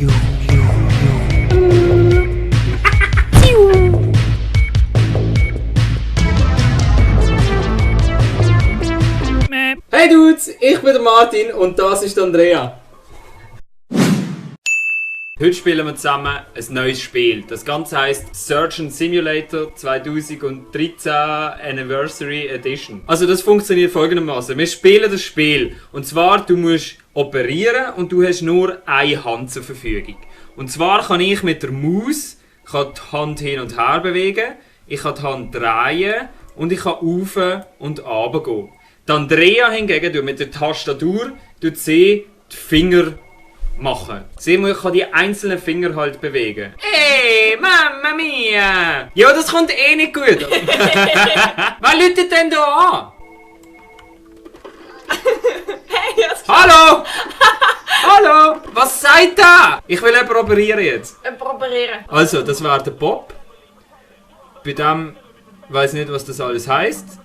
Hey Dudes, ich bin der Martin und das ist Andrea. Heute spielen wir zusammen ein neues Spiel. Das Ganze heisst Surgeon Simulator 2013 Anniversary Edition. Also das funktioniert folgendermaßen. Wir spielen das Spiel und zwar du musst operieren und du hast nur eine Hand zur Verfügung. Und zwar kann ich mit der Maus die Hand hin und her bewegen, ich kann die Hand drehen und ich kann rauf und runter gehen. Die Andrea hingegen tut mit der Tastatur die Finger machen. Sie kann die einzelnen Finger halt bewegen. Hey, Mamma mia! Ja, das kommt eh nicht gut. Wer läutet denn da an? Hey, Hallo! Hallo! Was seid ihr? Ich will jemanden operieren jetzt. Operieren. Also, das wäre der Bob. Bei dem weiss nicht, was das alles heisst.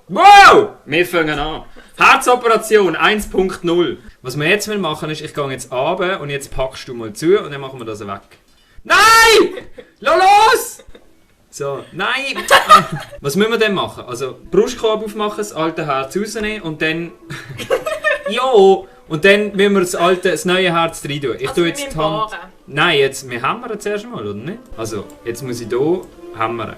Wow! Wir fangen an. Herzoperation 1.0. Was wir jetzt machen ist, ich gehe jetzt runter und jetzt packst du mal zu und dann machen wir das weg. Nein! Lass los! So, nein! Was müssen wir denn machen? Also, Brustkorb aufmachen, das alte Herz rausnehmen und dann... Jo! Und dann müssen wir das neue Herz rein tun. Ich tue jetzt die Hand... Nein, jetzt, wir hämmern zuerst mal, oder nicht? Also, jetzt muss ich hier hämmern.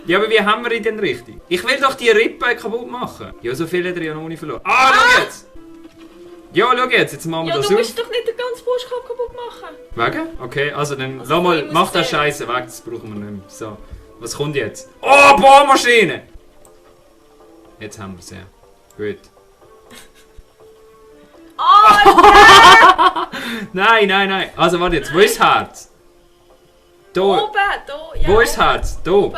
Ja, aber wie haben wir ihn denn richtig? Ich will doch die Rippe kaputt machen. Ja, so viel hat er ja noch nicht verloren. Ah, schau jetzt! Ja, schau jetzt machen wir das auf. Ja, du musst doch nicht den ganzen Brustkorb kaputt machen. Wegen? Okay, also dann lass mal, mach das Scheiße weg, das brauchen wir nicht mehr. So, was kommt jetzt? Oh, Bohrmaschine! Jetzt haben wir es ja. Gut. Oh, nein, nein, nein. Also warte jetzt, wo ist das Herz? Da. Oben, da, ja. Wo ist das Herz? Da. Oben.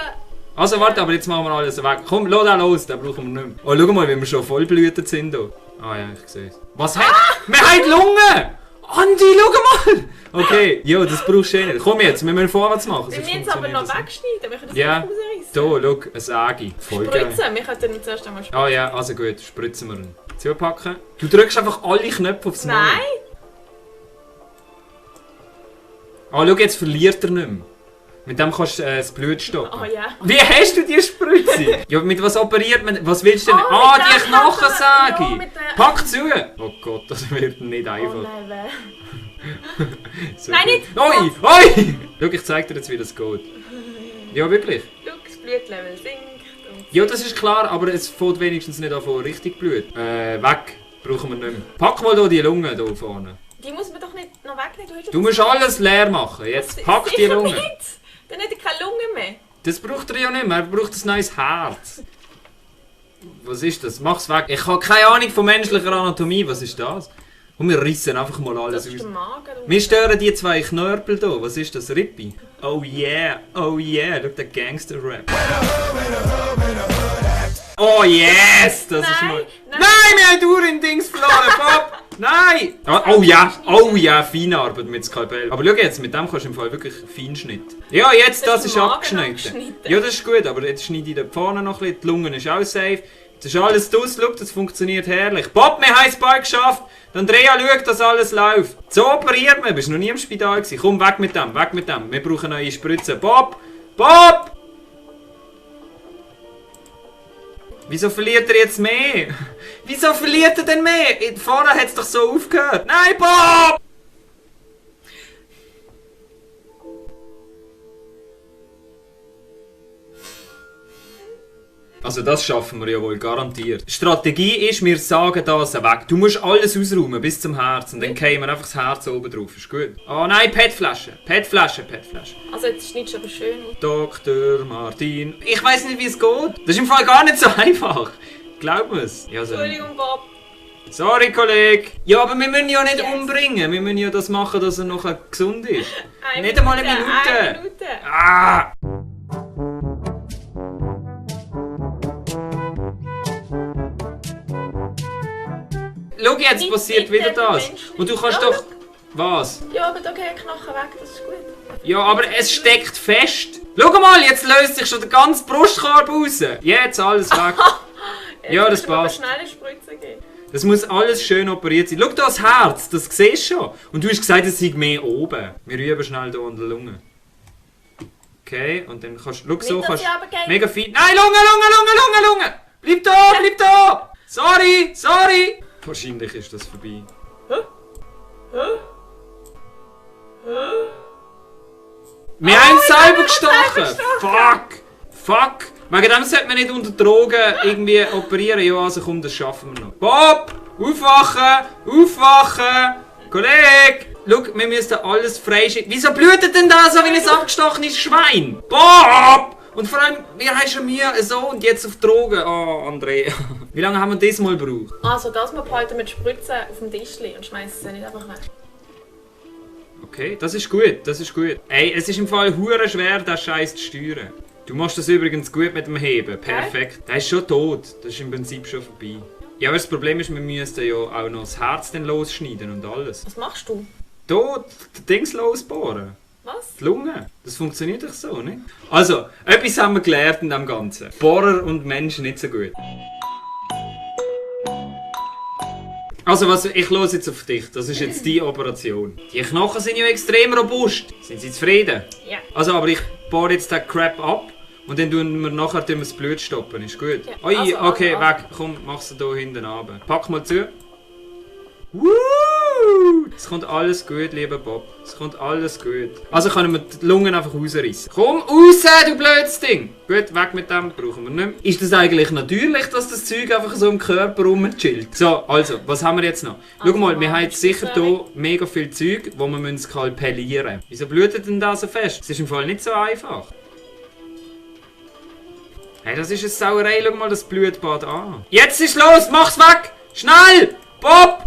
Also warte, aber jetzt machen wir alles weg. Komm, lass den los, den brauchen wir nicht mehr. Oh, schau mal, wie wir schon vollblütet sind hier. Ah ja, ich sehe es. Was hat... Wir haben die Lunge! Andi, schau mal! Okay, ja, das brauchst du eh nicht. Komm jetzt, wir müssen vorwärts machen. Wir müssen es aber noch wegschneiden, wir können das ja. nicht rausreißen. Da, schau, eine Säge. Voll geil. Spritzen, wir könnten ihn zuerst einmal spritzen. Ah ja, also gut, spritzen wir ihn. Zupacken. Du drückst einfach alle Knöpfe aufs Mal. Nein! Ah, schau, jetzt verliert er nicht mehr. Mit dem kannst du das Blut stoppen. Oh ja. Wie hast du die Spritze? Ja, mit was operiert man? Was willst du denn? Oh, die Knochensäge! Ja, mit der- Pack zu! Oh Gott, das wird nicht einfach. Oh nein, So nein, gut. nicht! Oi! Oi! Schau, ich zeig dir jetzt, wie das geht. Ja, wirklich. Schau, das Blutlevel sinkt. Und Ja, das ist klar, aber es fällt wenigstens nicht an von richtig Blut. Weg. Brauchen wir nicht mehr. Pack mal hier die Lunge hier vorne. die muss man doch nicht noch wegnehmen. Du musst alles leer machen. Jetzt pack die Sicher Lunge. nicht. Dann hat er keine Lunge mehr. Das braucht er ja nicht mehr, er braucht ein neues Herz. Was ist das? Mach's weg. Ich habe keine Ahnung von menschlicher Anatomie, was ist das? Und wir rissen einfach mal alles Das ist aus. der Magen. Wir stören die zwei Knörpel hier. Was ist das? Rippi? Oh yeah, schau der Gangster-Rap. Oh yes, das ist mal... Nein. Nein, wir haben Urin-Dings verloren, Bob! Nein! Oh ja, Feinarbeit mit Skalpell. Aber schau jetzt, mit dem kannst du im Fall wirklich Feinschnitt. Ja, jetzt, das ist abgeschnitten. Ja, das ist gut, aber jetzt schneide ich da vorne noch ein bisschen. Die Lunge ist auch safe. Das ist alles draus, schau, das funktioniert herrlich. Bob, wir haben es bald geschafft. Die Andrea schaut, dass alles läuft. So operiert man, bist noch nie im Spital gewesen. Komm, weg mit dem, weg mit dem. Wir brauchen neue Spritzen. Bob! Bob! Wieso verliert er jetzt mehr? Wieso verliert er denn mehr? Vorher hat es doch so aufgehört. Nein, Bob! Also das schaffen wir ja wohl, garantiert. Die Strategie ist, wir sagen das weg. Du musst alles ausräumen bis zum Herzen. Dann fallen wir einfach das Herz oben drauf. Ist gut. Oh nein, PET-Flasche. PET-Flasche, PET-Flasche. Also jetzt schneidest du aber schön aus. Dr. Martin. Ich weiß nicht, wie es geht. Das ist im Fall gar nicht so einfach. Glaub mir's. Ja, so. Entschuldigung, Bob. Sorry, Kollege. Ja, aber wir müssen ihn ja nicht umbringen. Wir müssen ja das machen, dass er noch gesund ist. Nicht einmal eine Minute. Eine Minute. Ah! Schau, jetzt Nicht passiert bitte, wieder das. Mensch. Und du kannst Ja, doch... Was? Ja, aber da gehen Knochen weg, das ist gut. Ja, aber es steckt fest. Schau mal, jetzt löst sich schon der ganze Brustkorb raus. Jetzt alles weg. Ja, das musst du aber passt. schnell eine Spritze geben. Das muss alles schön operiert sein. Schau da das Herz, das siehst du schon. Und du hast gesagt, es sei mehr oben. Wir üben schnell hier an der Lunge. Okay, und dann kannst du... Schau so, kannst mega viel... Nein, Lunge! Bleib da! Sorry! Wahrscheinlich ist das vorbei. Wir haben es selber gestochen! Fuck! Wegen dem sollte man nicht unter Drogen irgendwie operieren. Ja, also komm, das schaffen wir noch. Bob! Aufwachen! Kollege! Schau, wir müssen alles freischicken. Wieso blutet denn da so wie ein abgestochenes Schwein? Bob! Und vor allem, wir haben schon mir so und jetzt auf Drogen. Oh, André. Wie lange haben wir das mal gebraucht? Also das wir behalten mit Spritzen auf dem Tischli und schmeißen es nicht einfach weg. Okay, das ist gut. Ey, es ist im Fall hure schwer, den Scheiß zu steuern. Du machst das übrigens gut mit dem Heben. Perfekt. Der ist schon tot. Das ist im Prinzip schon vorbei. Ja, aber das Problem ist, wir müssen ja auch noch das Herz dann losschneiden und alles. Was machst du? Hier, das Dings losbohren. Was? Die Lunge. Das funktioniert doch so, nicht? Also, etwas haben wir gelernt in dem Ganzen. Bohrer und Mensch nicht so gut. Also, ich höre jetzt auf dich. Das ist jetzt die Operation. Die Knochen sind ja extrem robust. Sind Sie zufrieden? Ja. Also, aber ich bohre jetzt den Crap ab und dann tun wir nachher das Blut stoppen. Ist gut? Ja. Oi, Also, okay, also. weg. Komm, mach sie hier hinten runter. Pack mal zu. Woo! Es kommt alles gut, lieber Bob. Es kommt alles gut. Also können wir die Lungen einfach rausreißen. Komm raus, du blödes Ding! Gut, weg mit dem, brauchen wir nicht mehr. Ist das eigentlich natürlich, dass das Zeug einfach so im Körper rumchillt? So, also, was haben wir jetzt noch? Schau mal, wir haben jetzt sicher hier mega viel Zeug, wo wir skalpellieren müssen. Wieso blutet denn das so fest? Das ist im Fall nicht so einfach. Hey, das ist eine Sauerei, schau mal das Blutbad an. Jetzt ist los, mach's weg! Schnell! Bob!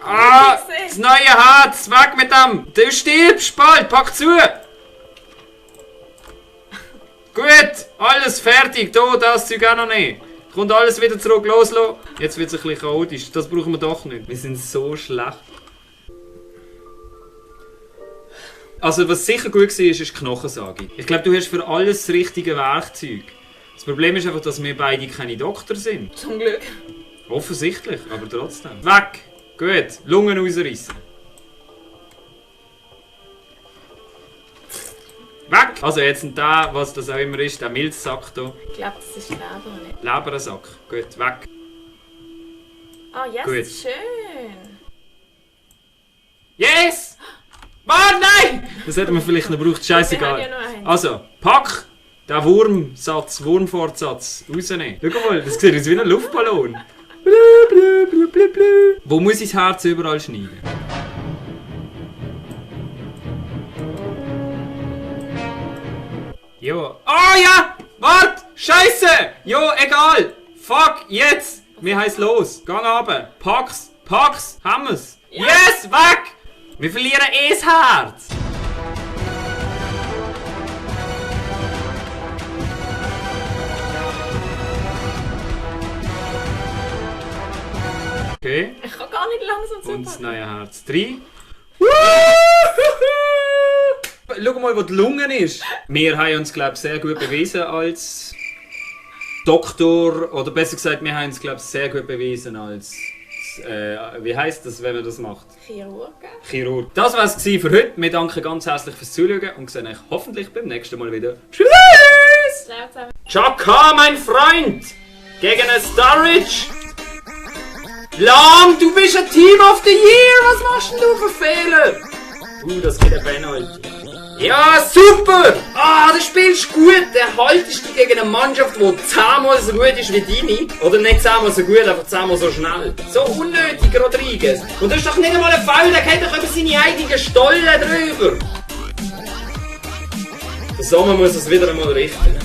Ah, das neue Herz, weg mit dem! Du stirbst bald, pack zu! Gut, alles fertig, da, das Zeug auch noch nicht. Kommt alles wieder zurück, loslassen. Jetzt wird es ein bisschen chaotisch, das brauchen wir doch nicht. Wir sind so schlecht. Also was sicher gut war, ist die Knochensage. Ich glaube, du hast für alles das richtige Werkzeug. Das Problem ist einfach, dass wir beide keine Doktor sind. Zum Glück. Offensichtlich, aber trotzdem. Weg! Gut, Lungen rausreißen. Weg! Also jetzt da, was das auch immer ist, der Milzsack hier. Ich glaube, das ist Leber, nicht? Lebersack. Gut, weg. Ah, yes, Gut. schön. Yes! Mann, nein! Das hätten wir vielleicht noch gebraucht, scheißegal. Wir haben ja noch einen. Also, pack den Wurmfortsatz rausnehmen. Schau mal, das sieht aus wie ein Luftballon. Wo muss ich das Herz überall schneiden? Jo. Oh ja! Wart! Scheiße! Jo, egal! Fuck, jetzt! Wir heiß los! Gang runter! Pack's! Haben wir's! Ja. Yes! Weg! Wir verlieren das Herz! Okay. Ich kann gar nicht langsam Und das zupacken. neue Herz. 3. Schau mal, wo die Lunge ist. Wir haben uns, glaube ich, sehr gut bewiesen als Doktor. Oder besser gesagt, wir haben uns, glaube ich, sehr gut bewiesen als... wie heisst das, wenn man das macht? Chirurg. Das war es für heute. Wir danken ganz herzlich fürs Zuschauen und sehen euch hoffentlich beim nächsten Mal wieder. Tschüss! Chaka, mein Freund! Gegen ein Sturridge! Lahm, du bist ein Team of the Year! Was machst denn du für Fehler? Das geht ein Penalty. Ja, super! Ah, du spielst gut! Der haltest du gegen eine Mannschaft, die 10-mal so gut ist wie deine. Oder nicht 10-mal so gut, einfach 10-mal so schnell. So unnötig, Rodriguez. Und das ist doch nicht einmal ein Foul, der geht doch über seine eigenen Stollen drüber. Der Sommer muss es wieder einmal richten.